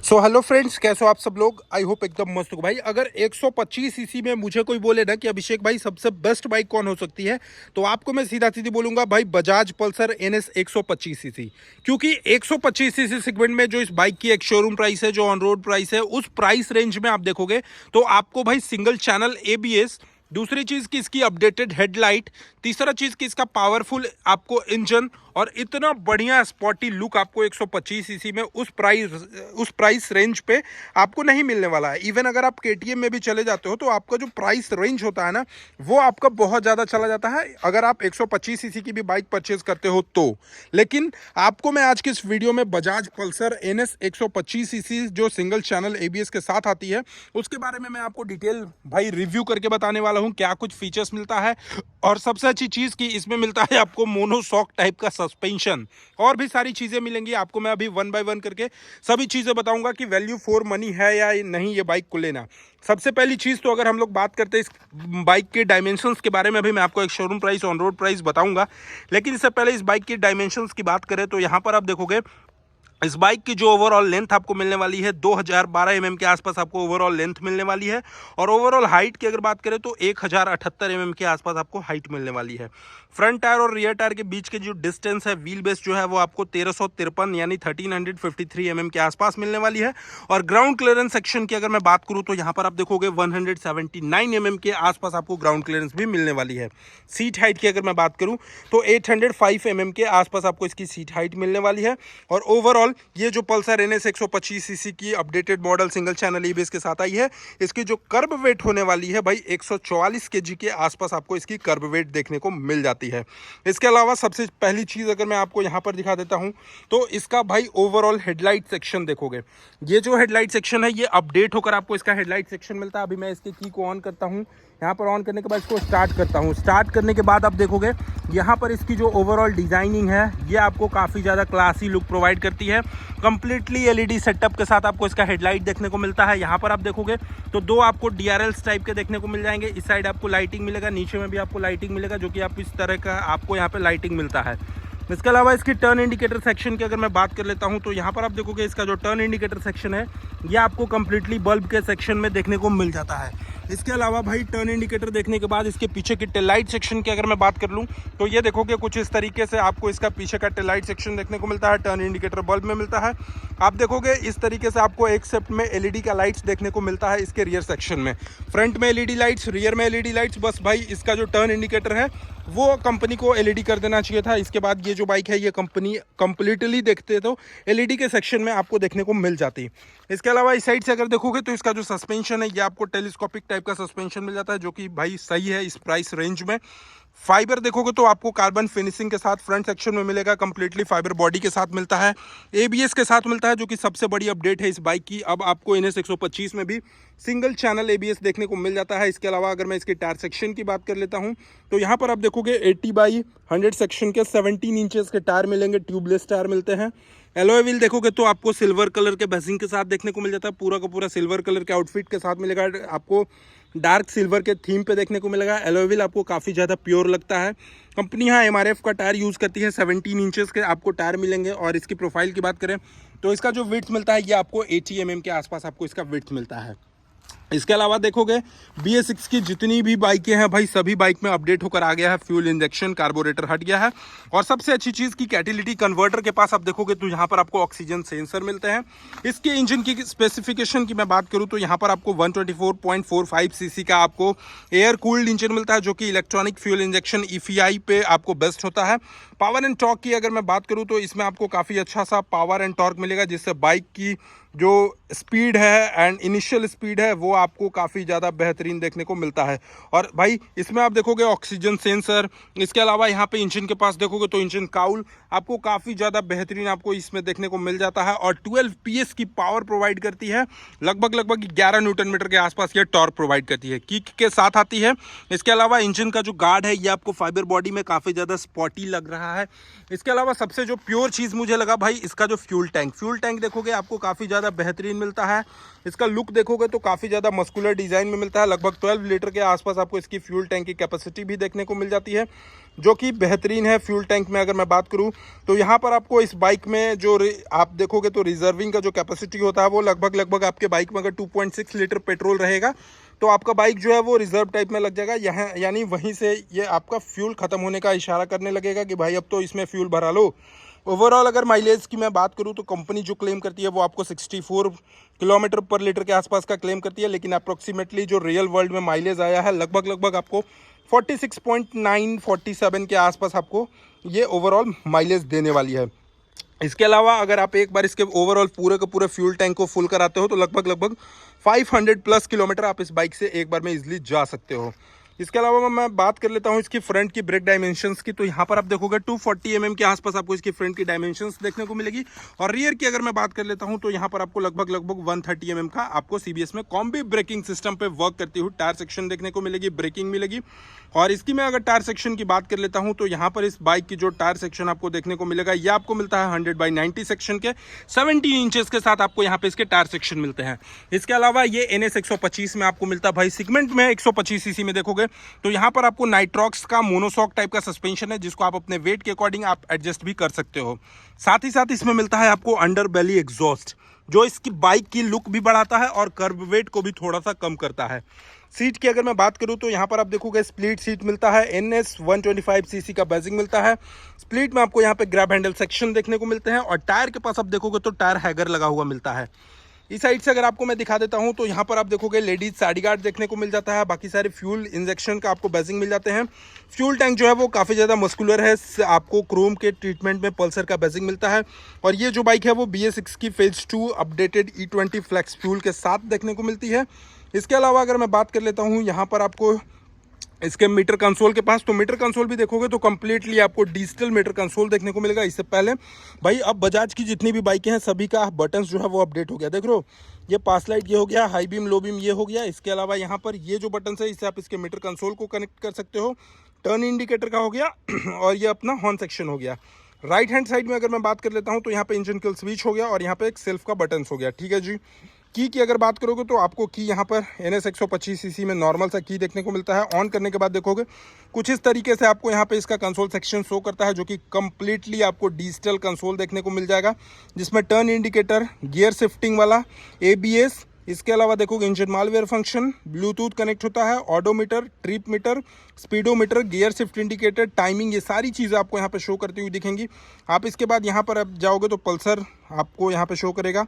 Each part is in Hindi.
सो हेलो फ्रेंड्स, कैसे हो आप सब लोग। आई होप एकदम मस्त हो भाई। अगर 125 सीसी में मुझे कोई बोले ना कि अभिषेक भाई सबसे बेस्ट बाइक कौन हो सकती है, तो आपको मैं सीधा सीधी बोलूंगा भाई बजाज पल्सर NS 125 सीसी। क्योंकि 125 सीसी सेगमेंट में जो इस बाइक की एक शोरूम प्राइस है, जो ऑन रोड प्राइस है, उस प्राइस रेंज में आप देखोगे तो आपको भाई सिंगल चैनल ABS, दूसरी चीज की इसकी अपडेटेड हेडलाइट, तीसरा चीज की इसका पावरफुल आपको इंजन और इतना बढ़िया स्पॉटी लुक आपको 125 सीसी में उस प्राइस रेंज पे आपको नहीं मिलने वाला है। इवन अगर आप KTM में भी चले जाते हो तो आपका जो प्राइस रेंज होता है ना, वो आपका बहुत ज़्यादा चला जाता है अगर आप 125 सीसी की भी बाइक परचेज करते हो तो। लेकिन आपको मैं आज की इस वीडियो में बजाज पल्सर NS 125 सीसी जो सिंगल चैनल ABS के साथ आती है, उसके बारे में मैं आपको डिटेल भाई रिव्यू करके बताने वाला हूँ, क्या कुछ फीचर्स मिलता है। और सबसे अच्छी चीज़ की इसमें मिलता है आपको मोनोशॉक टाइप का सस्पेंशन, और भी सारी चीज़ें मिलेंगी आपको। मैं अभी वन बाय वन करके सभी चीज़ें बताऊंगा कि वैल्यू फॉर मनी है या नहीं ये बाइक को लेना। सबसे पहली चीज़ तो अगर हम लोग बात करते हैं इस बाइक के डायमेंशंस के बारे में, अभी मैं आपको एक showroom price on road price बताऊंगा, लेकिन इससे पहले इस बाइक की डायमेंशंस की बात करें तो यहाँ पर आप देखोगे इस बाइक की जो ओवरऑल लेंथ आपको मिलने वाली है 2012 mm के आसपास आपको ओवरऑल लेंथ मिलने वाली है। और ओवरऑल हाइट की अगर बात करें तो 1078 mm के आसपास आपको हाइट मिलने वाली है। फ्रंट टायर और रियर टायर के बीच के जो डिस्टेंस है, व्हील बेस जो है वो आपको 1353 यानी 1353 mm के आसपास मिलने वाली है। और ग्राउंड क्लियरेंस सेक्शन की अगर मैं बात करूँ तो यहाँ पर आप देखोगे 179 mm के आसपास आपको ग्राउंड क्लियरेंस भी मिलने वाली है। सीट हाइट की अगर मैं बात करूँ तो 805 mm के आसपास आपको इसकी सीट हाइट मिलने वाली है। और ओवरऑल ये जो पल्सर NS 125 सीसी की updated model single channel ABS के साथ आई है, इसकी जो कर्ब वेट होने वाली है भाई 144 kg के आसपास आपको इसकी कर्ब वेट देखने को मिल जाती है। इसके अलावा सबसे पहली चीज़ अगर मैं आपको यहाँ पर दिखा देता हूँ तो इसका भाई ओवरऑल हेडलाइट सेक्शन देखोगे, ये जो हेडलाइट सेक्शन है ये अपडेट होकर आपको इसका हेडलाइट सेक्शन मिलता है। अभी मैं इसके की को ऑन करता हूँ, यहाँ पर ऑन करने के बाद इसको स्टार्ट करता हूँ। स्टार्ट करने के बाद आप देखोगे यहाँ पर इसकी जो ओवरऑल डिजाइनिंग है ये आपको काफ़ी ज़्यादा क्लासी लुक प्रोवाइड करती है। कंप्लीटली LED सेटअप के साथ आपको इसका हेडलाइट देखने को मिलता है। यहाँ पर आप देखोगे तो दो आपको DRLs टाइप के देखने को मिल जाएंगे। इस साइड आपको लाइटिंग मिलेगा, नीचे में भी आपको लाइटिंग मिलेगा, जो कि आप इस तरह का आपको यहाँ पे लाइटिंग मिलता है। इसके अलावा इसकी टर्न इंडिकेटर सेक्शन की अगर मैं बात कर लेता हूं तो यहाँ पर आप देखोगे इसका जो टर्न इंडिकेटर सेक्शन है ये आपको कंप्लीटली बल्ब के सेक्शन में देखने को मिल जाता है। इसके अलावा भाई टर्न इंडिकेटर देखने के बाद इसके पीछे की टेल लाइट सेक्शन की अगर मैं बात कर लूँ तो ये देखोगे कुछ इस तरीके से आपको इसका पीछे का टेल लाइट सेक्शन देखने को मिलता है। टर्न इंडिकेटर बल्ब में मिलता है। आप देखोगे इस तरीके से आपको एक सेट में LED का लाइट्स देखने को मिलता है इसके रियर सेक्शन में। फ्रंट में LED लाइट्स, रियर में LED लाइट्स। बस भाई इसका जो टर्न इंडिकेटर है वो कंपनी को LED कर देना चाहिए था। इसके बाद ये जो बाइक है ये कंपनी कंप्लीटली देखते तो LED के सेक्शन में आपको देखने को मिल जाती। इसके अलावा इस साइड से अगर देखोगे तो इसका जो सस्पेंशन है ये आपको टेलीस्कोपिक टाइप का सस्पेंशन मिल जाता है, जो कि भाई सही है इस प्राइस रेंज में। फाइबर देखोगे तो आपको कार्बन फिनिशिंग के साथ फ्रंट सेक्शन में मिलेगा, कंप्लीटली फाइबर बॉडी के साथ मिलता है, ABS के साथ मिलता है, जो कि सबसे बड़ी अपडेट है इस बाइक की। अब आपको NS 125 में भी सिंगल चैनल ABS देखने को मिल जाता है। इसके अलावा अगर मैं इसके टायर सेक्शन की बात कर लेता हूं तो यहाँ पर आप देखोगे 80/100 सेक्शन के 17 इंचेस के टायर मिलेंगे, ट्यूबलेस टायर मिलते हैं। एलॉय व्हील देखोगे तो आपको सिल्वर कलर के बेसिंग के साथ देखने को मिल जाता है, पूरा का पूरा सिल्वर कलर के आउटफिट के साथ मिलेगा, आपको डार्क सिल्वर के थीम पे देखने को मिलेगा। एलॉय व्हील आपको काफ़ी ज़्यादा प्योर लगता है। कंपनी यहाँ MRF का टायर यूज़ करती है, 17 इंचेस के आपको टायर मिलेंगे। और इसकी प्रोफाइल की बात करें तो इसका जो विड्थ मिलता है ये आपको 80 mm के आसपास आपको इसका विड्थ मिलता है। इसके अलावा देखोगे BS6 की जितनी भी बाइकें हैं भाई सभी बाइक में अपडेट होकर आ गया है, फ्यूल इंजेक्शन, कार्बोरेटर हट गया है। और सबसे अच्छी चीज़ की कैटेलिटी कन्वर्टर के पास आप देखोगे तो यहाँ पर आपको ऑक्सीजन सेंसर मिलते हैं। इसके इंजन की स्पेसिफिकेशन की मैं बात करूँ तो यहाँ पर आपको 124.45 सीसी का आपको एयर कूल्ड इंजन मिलता है, जो कि इलेक्ट्रॉनिक फ्यूल इंजेक्शन EFI पे आपको बेस्ट होता है। पावर एंड टॉर्क की अगर मैं बात करूँ तो इसमें आपको काफ़ी अच्छा सा पावर एंड टॉर्क मिलेगा, जिससे बाइक की जो स्पीड है एंड इनिशियल स्पीड है वो आपको काफ़ी ज़्यादा बेहतरीन देखने को मिलता है। और भाई इसमें आप देखोगे ऑक्सीजन सेंसर। इसके अलावा यहाँ पे इंजन के पास देखोगे तो इंजन काउल आपको काफ़ी ज़्यादा बेहतरीन आपको इसमें देखने को मिल जाता है। और 12 PS की पावर प्रोवाइड करती है, लगभग 11 न्यूटन मीटर के आसपास ये टॉर्क प्रोवाइड करती है, किक के साथ आती है। इसके अलावा इंजन का जो गार्ड है ये आपको फाइबर बॉडी में काफ़ी ज़्यादा स्पॉटी लग रहा है। इसके अलावा सबसे जो प्योर चीज़ मुझे लगा भाई इसका जो फ्यूल टैंक देखोगे आपको काफ़ी ज़्यादा बेहतरीन मिलता है। इसका लुक देखोगे तो काफ़ी ज़्यादा ज़्यादा मस्कुलर डिज़ाइन में मिलता है। लगभग 12 लीटर के आसपास आपको इसकी फ्यूल टैंक की कैपेसिटी भी देखने को मिल जाती है, जो कि बेहतरीन है। फ्यूल टैंक में अगर मैं बात करूं तो यहाँ पर आपको इस बाइक में जो आप देखोगे तो रिजर्विंग का जो कैपेसिटी होता है वो लगभग आपके बाइक में अगर 2.6 लीटर पेट्रोल रहेगा तो आपका बाइक जो है वो रिजर्व टाइप में लग जाएगा। यहाँ यानी वहीं से ये आपका फ्यूल ख़त्म होने का इशारा करने लगेगा कि भाई अब तो इसमें फ्यूल भरा लो। ओवरऑल अगर माइलेज की मैं बात करूं तो कंपनी जो क्लेम करती है वो आपको 64 किलोमीटर पर लीटर के आसपास का क्लेम करती है, लेकिन अप्रोक्सीमेटली जो रियल वर्ल्ड में माइलेज आया है लगभग आपको 46.9 47 के आसपास आपको ये ओवरऑल माइलेज देने वाली है। इसके अलावा अगर आप एक बार इसके ओवरऑल पूरे के पूरे फ्यूल टैंक को फुल कराते हो तो लगभग 500 प्लस किलोमीटर आप इस बाइक से एक बार में इजीली जा सकते हो। इसके अलावा मैं बात कर लेता हूं इसकी फ्रंट की ब्रेक डायमेंशंस की, तो यहाँ पर आप देखोगे 240 mm के आसपास आपको इसकी फ्रंट की डायमेंशंस देखने को मिलेगी। और रियर की अगर मैं बात कर लेता हूं तो यहाँ पर आपको लगभग 130 mm का आपको CBS में कॉम्बी ब्रेकिंग सिस्टम पे वर्क करती हुई टायर सेक्शन देखने को मिलेगी, ब्रेकिंग मिलेगी। और इसकी मैं अगर टायर सेक्शन की बात कर लेता हूं तो यहाँ पर इस बाइक की जो टायर सेक्शन आपको देखने को मिलेगा ये आपको मिलता है 100/90 सेक्शन के 17 इंचेस के साथ आपको यहाँ पे इसके टायर सेक्शन मिलते हैं। इसके अलावा ये NS 125 में आपको मिलता है भाई सेगमेंट में 125 सीसी में देखोगे तो यहाँ पर आपको नाइट्रॉक्स का मोनोशॉक टाइप का सस्पेंशन है, जिसको आप अपने वेट के अकॉर्डिंग आप एडजस्ट भी कर सकते हो। साथ ही साथ इसमें मिलता है आपको अंडर बेली एग्जॉस्ट, जो इसकी बाइक की लुक भी बढ़ाता है और कर्व वेट को भी थोड़ा सा कम करता है। सीट की अगर मैं बात करूं तो यहाँ पर आप देखोगे स्प्लिट सीट मिलता है, NS 125 सीसी का बेजिंग मिलता है। स्प्लिट में आपको यहाँ पे ग्रैब हैंडल सेक्शन देखने को मिलते हैं और टायर के पास आप देखोगे तो टायर हैगर लगा हुआ मिलता है। इस साइड से अगर आपको मैं दिखा देता हूं तो यहाँ पर आप देखोगे लेडीज साइड गार्ड देखने को मिल जाता है। बाकी सारे फ्यूल इंजेक्शन का आपको बेजिंग मिल जाते हैं। फ्यूल टैंक जो है वो काफ़ी ज़्यादा मस्कुलर है, आपको क्रोम के ट्रीटमेंट में पल्सर का बेजिंग मिलता है। और ये जो बाइक है वो BS6 की phase 2 updated E20 flex fuel के साथ देखने को मिलती है। इसके अलावा अगर मैं बात कर लेता हूँ यहाँ पर आपको इसके मीटर कंसोल के पास, तो मीटर कंसोल भी देखोगे तो कम्प्लीटली आपको डिजिटल मीटर कंसोल देखने को मिलेगा। इससे पहले भाई अब बजाज की जितनी भी बाइकें हैं सभी का बटन्स जो है वो अपडेट हो गया। देख रहे हो ये पास लाइट ये हो गया, हाई बीम लो बीम ये हो गया। इसके अलावा यहाँ पर ये जो बटन है इससे आप इसके मीटर कंसोल को कनेक्ट कर सकते हो। टर्न इंडिकेटर का हो गया और ये अपना हॉर्न सेक्शन हो गया। राइट हैंड साइड में अगर मैं बात कर लेता हूँ तो यहाँ पे इंजन किल स्विच हो गया और यहाँ पे एक सेल्फ का बटन हो गया। ठीक है जी। की अगर बात करोगे तो आपको की यहाँ पर NS 125 सीसी में नॉर्मल सा की देखने को मिलता है। ऑन करने के बाद देखोगे कुछ इस तरीके से आपको यहाँ पे इसका कंसोल सेक्शन शो करता है, जो कि कम्प्लीटली आपको डिजिटल कंसोल देखने को मिल जाएगा, जिसमें टर्न इंडिकेटर, गियर शिफ्टिंग वाला, ABS, इसके अलावा देखोगे engine malware function, Bluetooth connect होता है, odometer, trip meter, speedometer, gear shift indicator, timing, ये सारी चीज़ें आपको यहाँ पे शो करती हुई दिखेंगी। आप इसके बाद यहाँ पर आप जाओगे तो पल्सर आपको यहाँ पे शो करेगा।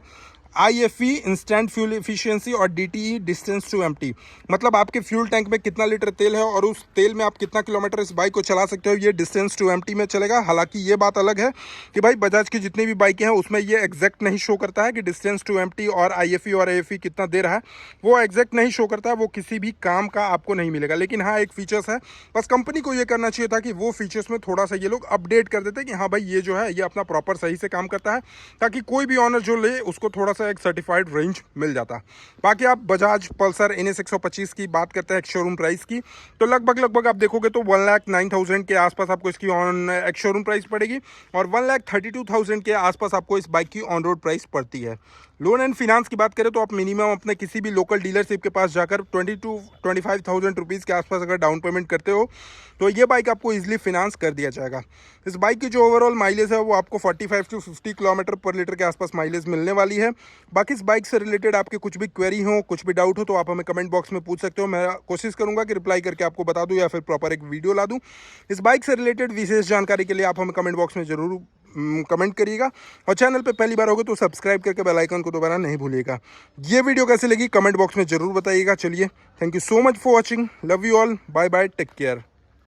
IFE इंस्टेंट फ्यूल एफिशिएंसी और DTE डिस्टेंस टू एम्प्टी, मतलब आपके फ्यूल टैंक में कितना लीटर तेल है और उस तेल में आप कितना किलोमीटर इस बाइक को चला सकते हो, ये डिस्टेंस टू एम्प्टी में चलेगा। हालांकि ये बात अलग है कि भाई बजाज की जितनी भी बाइकें हैं उसमें ये एग्जैक्ट नहीं शो करता है कि डिस्टेंस टू एम्प्टी और IFE और AFE कितना दे रहा है, वो एग्जैक्ट नहीं शो करता है, वो किसी भी काम का आपको नहीं मिलेगा। लेकिन हाँ एक फीचर्स है, बस कंपनी को ये करना चाहिए था कि वो फीचर्स में थोड़ा सा ये लोग अपडेट कर देते कि हाँ भाई ये जो है ये अपना प्रॉपर सही से काम करता है, ताकि कोई भी ऑनर जो ले उसको थोड़ा सा एक सर्टिफाइड रेंज मिल जाता। बाकी आप बजाज पल्सर NS 125 की बात करते हैं एक शोरूम प्राइस की, तो लगभग आप देखोगे तो 1,09,000 के आसपास आपको इसकी ऑन एक शोरूम प्राइस पड़ेगी और 1,32,000 के आसपास आपको इस बाइक की ऑन रोड प्राइस पड़ती है। लोन एंड फिनांस की बात करें तो आप मिनिमम अपने किसी भी लोकल डीलरशिप के पास जाकर 20,000-25,000 रुपीज़ के आसपास अगर डाउन पेमेंट करते हो तो ये बाइक आपको इजीली फिनांस कर दिया जाएगा। इस बाइक की जो ओवरऑल माइलेज है वो आपको 45 से 50 किलोमीटर पर लीटर के आसपास माइलेज मिलने वाली है। बाकी इस बाइक से रिलेटेड आपके कुछ भी क्वेरी हो, कुछ भी डाउट हो तो आप हमें कमेंट बॉक्स में पूछ सकते हो। मैं कोशिश करूंगा कि रिप्लाई करके आपको बता दूं या फिर प्रॉपर एक वीडियो ला दूं। इस बाइक से रिलेटेड विशेष जानकारी के लिए आप हमें कमेंट बॉक्स में जरूर कमेंट करिएगा और चैनल पे पहली बार होगा तो सब्सक्राइब करके बेल आइकन को दोबारा नहीं भूलिएगा। ये वीडियो कैसी लगी कमेंट बॉक्स में जरूर बताइएगा। चलिए, thank you so much for watching, love you all, bye bye, take care.